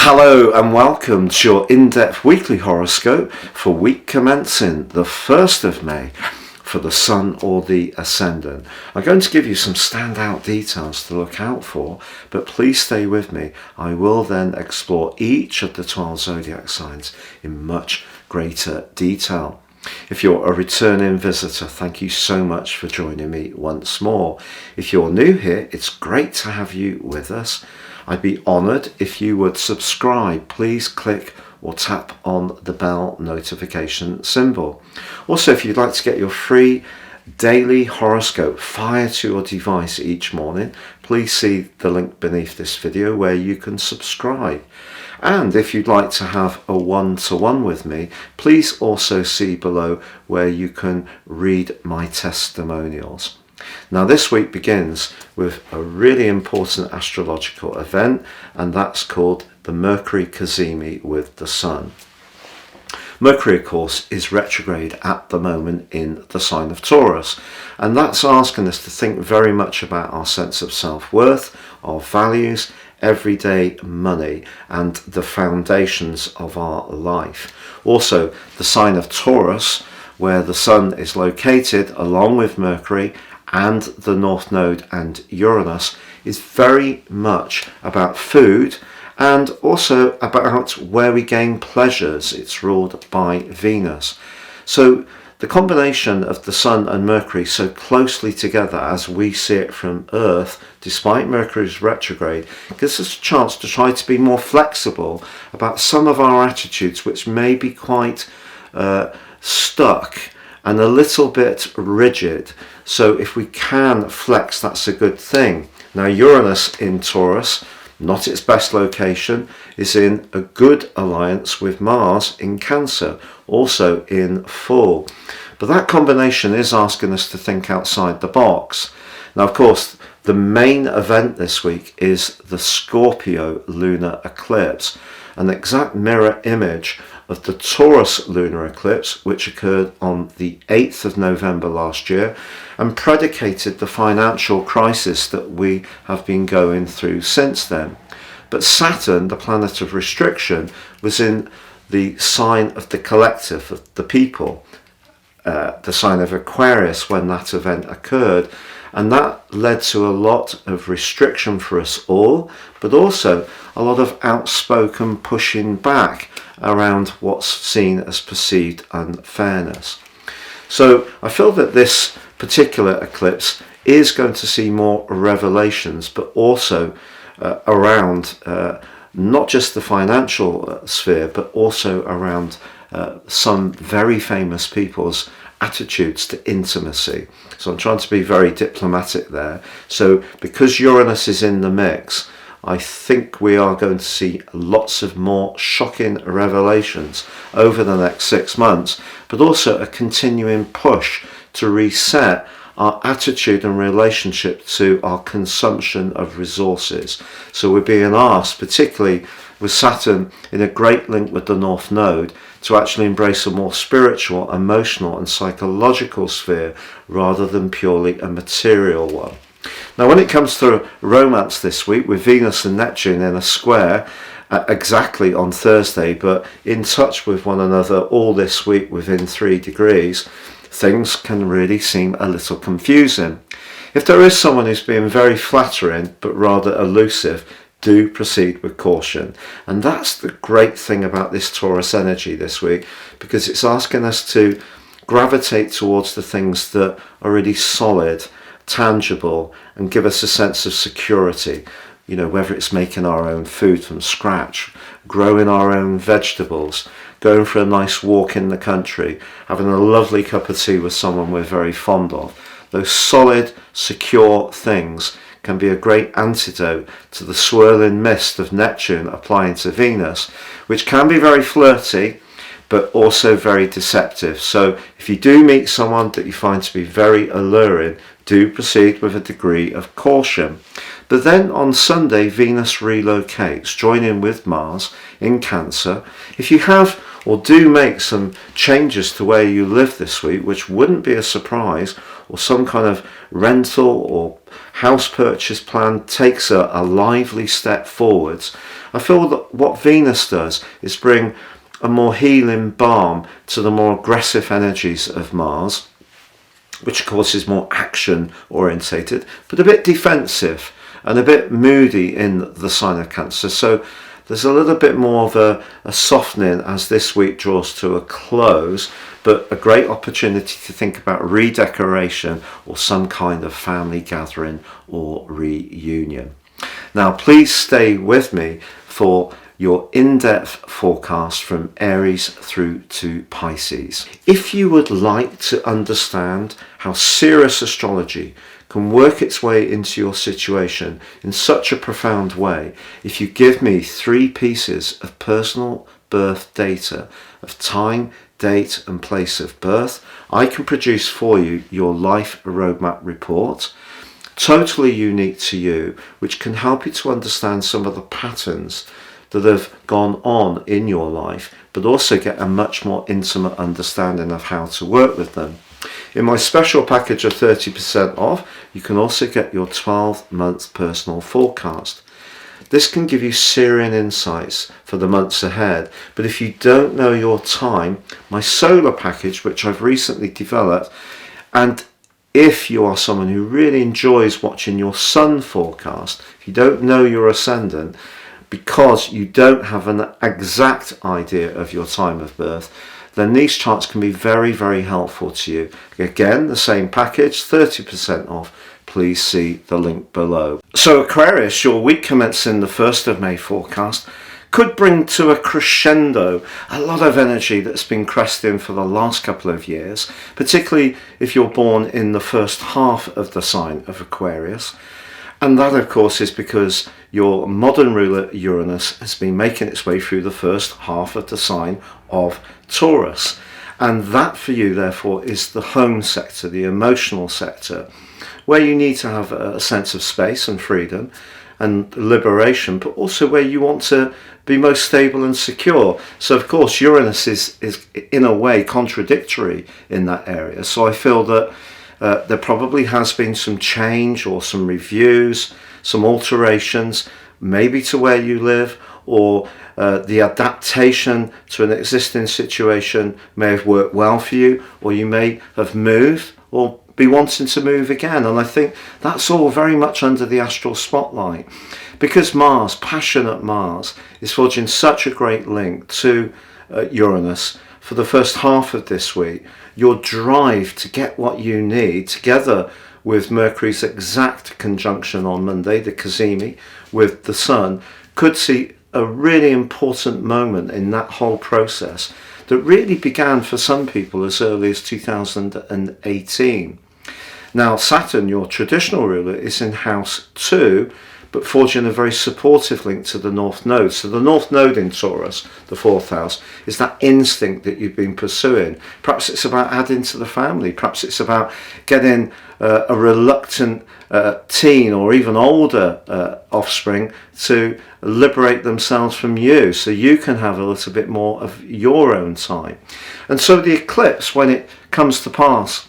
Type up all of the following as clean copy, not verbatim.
Hello and welcome to your in-depth weekly horoscope for week commencing the 1st of May for the Sun or the Ascendant. I'm going to give you some standout details to look out for, but please stay with me. I will then explore each of the 12 zodiac signs in much greater detail. If you're a returning visitor, thank you so much for joining me once more. If you're new here, it's great to have you with us. I'd be honoured if you would subscribe. Please click or tap on the bell notification symbol. Also, if you'd like to get your free daily horoscope fired to your device each morning, please see the link beneath this video where you can subscribe. And if you'd like to have a one-to-one with me, please also see below where you can read my testimonials. Now this week begins with a really important astrological event, and that's called the Mercury CAZIMI with the Sun. Mercury, of course, is retrograde at the moment in the sign of Taurus, and that's asking us to think very much about our sense of self-worth, our values, everyday money, and the foundations of our life. Also, the sign of Taurus, where the Sun is located along with Mercury and the North Node and Uranus, is very much about food and also about where we gain pleasures. It's ruled by Venus. So the combination of the Sun and Mercury so closely together as we see it from Earth, despite Mercury's retrograde, gives us a chance to try to be more flexible about some of our attitudes which may be quite stuck and a little bit rigid. So if we can flex, that's a good thing. Now Uranus in Taurus, not its best location, is in a good alliance with Mars in Cancer, also in full. But that combination is asking us to think outside the box. Now, of course, the main event this week is the Scorpio lunar eclipse, an exact mirror image of the Taurus lunar eclipse, which occurred on the 8th of November last year and predicated the financial crisis that we have been going through since then. But Saturn, the planet of restriction, was in the sign of the collective, of the people, the sign of Aquarius when that event occurred. And that led to a lot of restriction for us all, but also a lot of outspoken pushing back around what's seen as perceived unfairness. So I feel that this particular eclipse is going to see more revelations, but also around not just the financial sphere, but also around some very famous people's attitudes to intimacy. So I'm trying to be very diplomatic there. So because Uranus is in the mix, I think we are going to see lots of more shocking revelations over the next 6 months, but also a continuing push to reset our attitude and relationship to our consumption of resources. So we're being asked, particularly with Saturn in a great link with the North Node, to actually embrace a more spiritual, emotional and psychological sphere rather than purely a material one. Now when it comes to romance this week, with Venus and Neptune in a square exactly on Thursday, but in touch with one another all this week within 3 degrees, things can really seem a little confusing. If there is someone who's being very flattering but rather elusive, do proceed with caution. And that's the great thing about this Taurus energy this week, because it's asking us to gravitate towards the things that are really solid, tangible, and give us a sense of security. You know, whether it's making our own food from scratch, growing our own vegetables, going for a nice walk in the country, having a lovely cup of tea with someone we're very fond of. Those solid, secure things can be a great antidote to the swirling mist of Neptune applying to Venus, which can be very flirty, but also very deceptive. So if you do meet someone that you find to be very alluring, do proceed with a degree of caution. But then on Sunday, Venus relocates, joining with Mars in Cancer. If you have or do make some changes to where you live this week, which wouldn't be a surprise, or some kind of rental or house purchase plan takes a lively step forwards, I feel that what Venus does is bring a more healing balm to the more aggressive energies of Mars, which of course is more action orientated, but a bit defensive and a bit moody in the sign of Cancer. So there's a little bit more of a softening as this week draws to a close, but a great opportunity to think about redecoration or some kind of family gathering or reunion. Now, please stay with me for your in-depth forecast from Aries through to Pisces. If you would like to understand how Sirius astrology can work its way into your situation in such a profound way, if you give me 3 pieces of personal birth data of time, date and place of birth, I can produce for you your life roadmap report, totally unique to you, which can help you to understand some of the patterns that have gone on in your life, but also get a much more intimate understanding of how to work with them. In my special package of 30% off, you can also get your 12-month personal forecast. This can give you Sirian insights for the months ahead, but if you don't know your time, my solar package, which I've recently developed, and if you are someone who really enjoys watching your sun forecast, if you don't know your ascendant, because you don't have an exact idea of your time of birth, then these charts can be very, very helpful to you. Again, the same package, 30% off. Please see the link below. So Aquarius, your week commencing the 1st of May forecast could bring to a crescendo a lot of energy that's been cresting for the last couple of years, particularly if you're born in the first half of the sign of Aquarius. And that, of course, is because your modern ruler Uranus has been making its way through the first half of the sign of Taurus. And that for you, therefore, is the home sector, the emotional sector, where you need to have a sense of space and freedom and liberation, but also where you want to be most stable and secure. So, of course, Uranus is in a way contradictory in that area. So I feel that there probably has been some change or some reviews, some alterations, maybe to where you live, or the adaptation to an existing situation may have worked well for you, or you may have moved or be wanting to move again. And I think that's all very much under the astral spotlight, because Mars, passionate Mars, is forging such a great link to Uranus for the first half of this week. Your drive to get what you need, together with Mercury's exact conjunction on Monday, the CAZIMI, with the Sun, could see a really important moment in that whole process that really began for some people as early as 2018. Now, Saturn, your traditional ruler, is in house 2, but forging a very supportive link to the North Node. So the North Node in Taurus, the 4th house, is that instinct that you've been pursuing. Perhaps it's about adding to the family. Perhaps it's about getting a reluctant teen or even older offspring to liberate themselves from you, so you can have a little bit more of your own time. And so the eclipse, when it comes to pass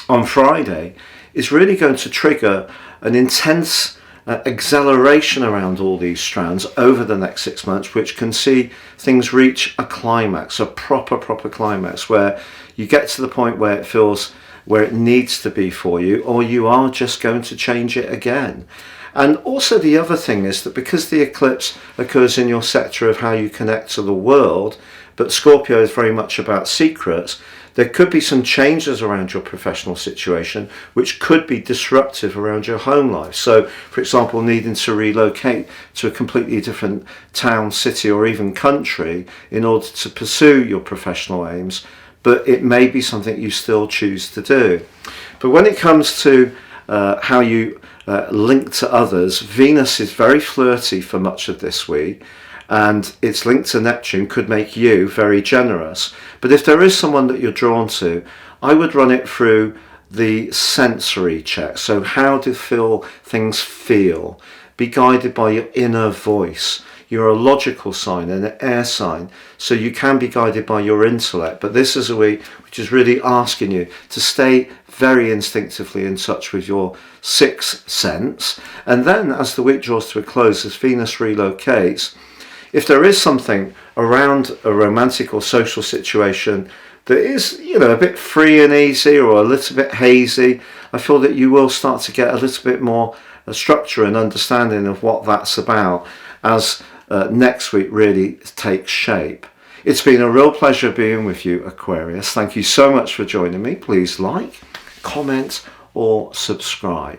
on Friday, is really going to trigger an intense acceleration around all these strands over the next 6 months, which can see things reach a climax, a proper climax, where you get to the point where it feels where it needs to be for you, or you are just going to change it again. And also the other thing is that because the eclipse occurs in your sector of how you connect to the world, but Scorpio is very much about secrets, there could be some changes around your professional situation which could be disruptive around your home life. So, for example, needing to relocate to a completely different town, city, or even country in order to pursue your professional aims, but it may be something you still choose to do. But when it comes to how you link to others, Venus is very flirty for much of this week, and its link to Neptune could make you very generous. But if there is someone that you're drawn to, I would run it through the sensory check. So how do things feel? Be guided by your inner voice. You're a logical sign and an air sign, so you can be guided by your intellect. But this is a week which is really asking you to stay very instinctively in touch with your sixth sense. And then as the week draws to a close, as Venus relocates, if there is something around a romantic or social situation that is, a bit free and easy or a little bit hazy, I feel that you will start to get a little bit more structure and understanding of what that's about as next week really takes shape. It's been a real pleasure being with you, Aquarius. Thank you so much for joining me. Please like, comment or subscribe.